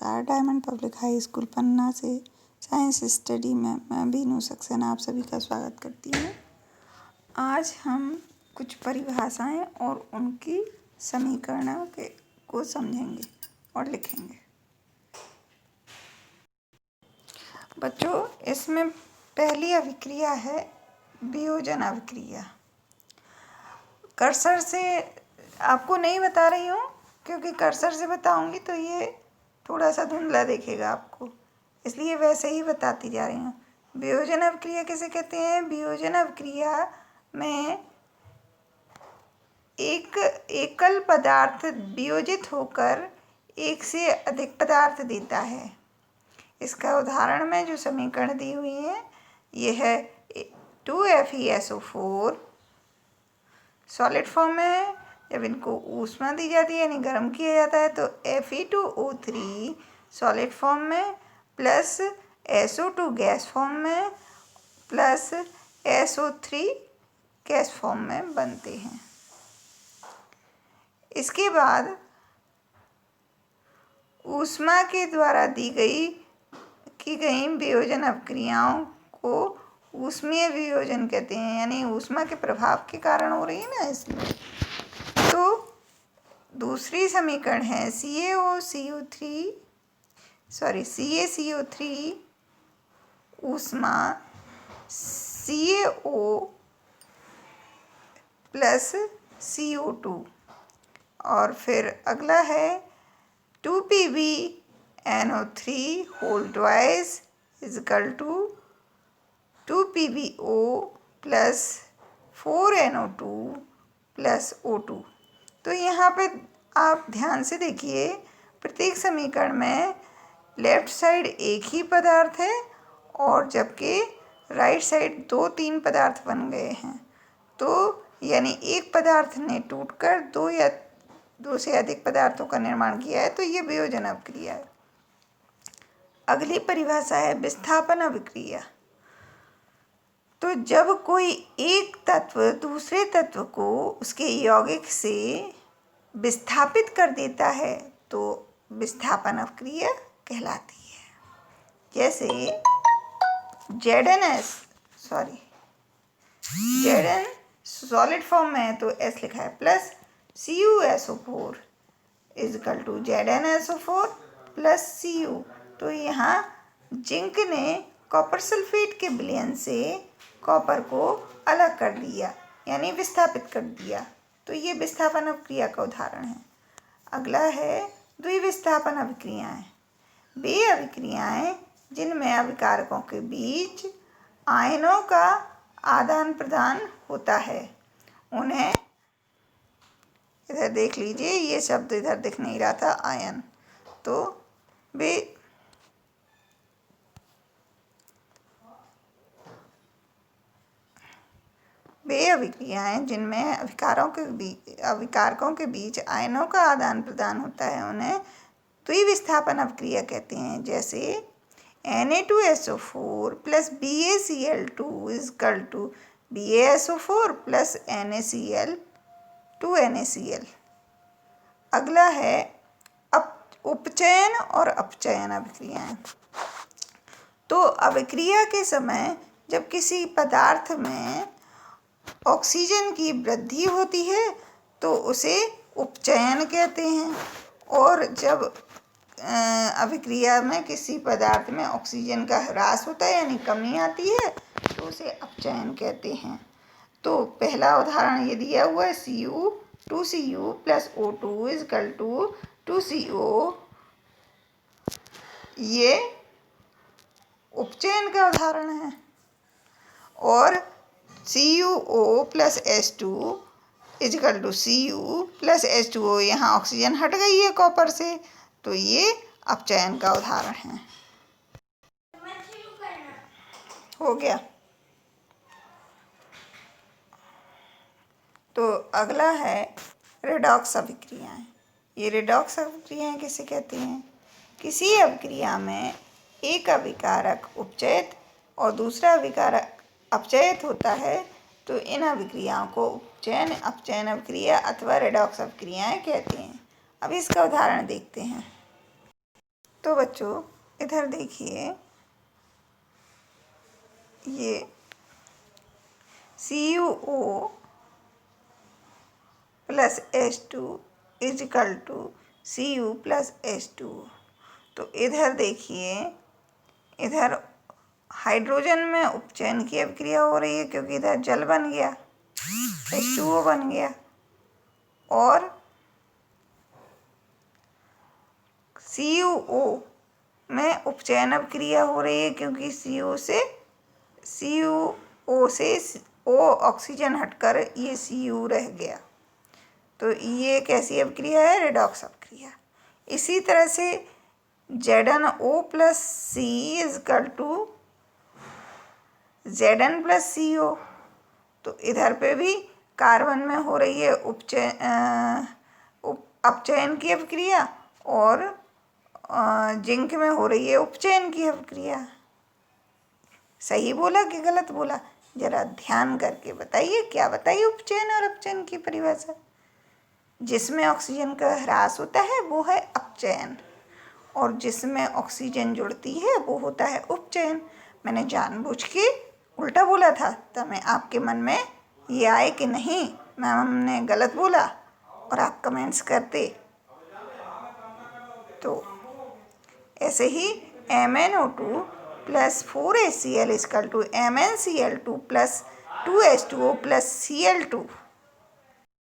Diamond public high school पन्ना से science study में मैं बीनू सक्सेना आप सभी का स्वागत करती हूँ। आज हम कुछ परिभाषाएं और उनकी समीकरणों को समझेंगे और लिखेंगे। बच्चों, इसमें पहली अभिक्रिया है वियोजन अभिक्रिया। कर्सर से आपको नहीं बता रही हूँ क्योंकि कर्सर से बताऊंगी तो ये थोड़ा सा धुंधला दिखेगा आपको, इसलिए वैसे ही बताती जा रही हूँ। वियोजन अभिक्रिया किसे कहते हैं? वियोजन अभिक्रिया में एक एकल पदार्थ वियोजित होकर एक से अधिक पदार्थ देता है। इसका उदाहरण में जो समीकरण दी हुई है ये है 2FeSO4 सॉलिड फॉर्म में है। जब इनको ऊष्मा दी जाती है यानी गर्म किया जाता है तो Fe2O3 सॉलिड फॉर्म में प्लस SO2 गैस फॉर्म में प्लस SO3 गैस फॉर्म में बनते हैं। इसके बाद ऊष्मा के द्वारा की गई वियोजन अभिक्रियाओं को ऊष्मीय वियोजन कहते हैं, यानी ऊष्मा के प्रभाव के कारण हो रही है ना, इसलिए। तो दूसरी समीकरण है CaCO3 ऊष्मा CaO प्लस CO2 और फिर अगला है 2PbNO3 whole twice equal to 2PbO plus 4NO2 plus O2। तो यहाँ पे आप ध्यान से देखिए, प्रत्येक समीकरण में लेफ्ट साइड एक ही पदार्थ है और जबकि राइट साइड 2-3 पदार्थ बन गए हैं। तो यानी एक पदार्थ ने टूटकर दो या दो से अधिक पदार्थों का निर्माण किया है, तो ये वियोजन अभिक्रिया है। अगली परिभाषा है विस्थापन अभिक्रिया। तो जब कोई एक तत्व दूसरे तत्व को उसके यौगिक से विस्थापित कर देता है तो विस्थापन अभिक्रिया कहलाती है। जैसे Zn सॉलिड फॉर्म में है तो S लिखा है plus CuSO4 equal to ZnSO4 plus Cu। तो यहाँ जिंक ने कॉपर सल्फेट के विलयन से कॉपर को अलग कर दिया यानी विस्थापित कर दिया, तो ये विस्थापन अभिक्रिया का उदाहरण है। अगला है द्विविस्थापन अभिक्रियाएं। वे अभिक्रियाएं जिनमें अभिकारकों के बीच आयनों का आदान प्रदान होता है, उन्हें इधर देख लीजिए, ये शब्द इधर दिख नहीं रहा था, आयन। तो वे अभिक्रियाएं जिनमें अभिकारकों के बीच आयनों का आदान प्रदान होता है उन्हें द्विविस्थापन अभिक्रिया कहते हैं। जैसे Na2SO4 plus BaCl2 is equal to BaSO4 plus NaCl2NaCl। अगला है उपचयन और अपचयन अभिक्रियाएं। तो अभिक्रिया के समय जब किसी पदार्थ में ऑक्सीजन की वृद्धि होती है तो उसे उपचयन कहते हैं, और जब अभिक्रिया में किसी पदार्थ में ऑक्सीजन का ह्रास होता है यानी कमी आती है तो उसे अपचयन कहते हैं। तो पहला उदाहरण ये दिया हुआ है Cu2Cu plus O2 is equal to 2CO, ये उपचयन का उदाहरण है। और CuO plus H2 equal to Cu plus H2O, यहाँ ऑक्सीजन हट गई है कॉपर से, तो ये अपचयन का उदाहरण है। हो गया। तो अगला है रेडॉक्स अभिक्रियाएं। ये रेडॉक्स अभिक्रियाएं किसे कहते हैं? किसी अभिक्रिया में एक अभिकारक उपचयित और दूसरा अभिकारक अपचयित होता है तो इन अभिक्रियाओं को उपचयन अपचयन अभिक्रिया अथवा रेडॉक्स अभिक्रियाएं कहते हैं। अब इसका उदाहरण देखते हैं। तो तो बच्चों इधर देखिए, ये CuO plus H2 is equal to Cu plus H2। तो इधर देखिए, इधर हाइड्रोजन में उपचयन की अभिक्रिया हो रही है क्योंकि इधर जल बन गया, H2O बन गया, और CuO में उपचयन अभिक्रिया हो रही है क्योंकि CuO से O ऑक्सीजन हटकर ये Cu रह गया। तो ये कैसी अभिक्रिया है? रेडॉक्स अभिक्रिया। इसी तरह से ZnO plus C is equal to Zn plus CO। तो इधर पे भी कार्बन में हो रही है अपचयन की अभिक्रिया और जिंक में हो रही है उपचयन की अभिक्रिया। सही बोला कि गलत बोला? जरा ध्यान करके बताइए, क्या बताइए उपचयन और अपचयन की परिभाषा? जिसमें ऑक्सीजन का ह्रास होता है वो है अपचयन, और जिसमें ऑक्सीजन जुड़ती है वो होता है उपचयन। मैंने जानबूझ के उल्टा बोला था, तब मैं आपके मन में ये आए कि नहीं मैम ने गलत बोला, और आप कमेंट्स करते। तो ऐसे ही MnO2 plus 4HCl equal to MnCl2 plus 2H2O plus Cl2।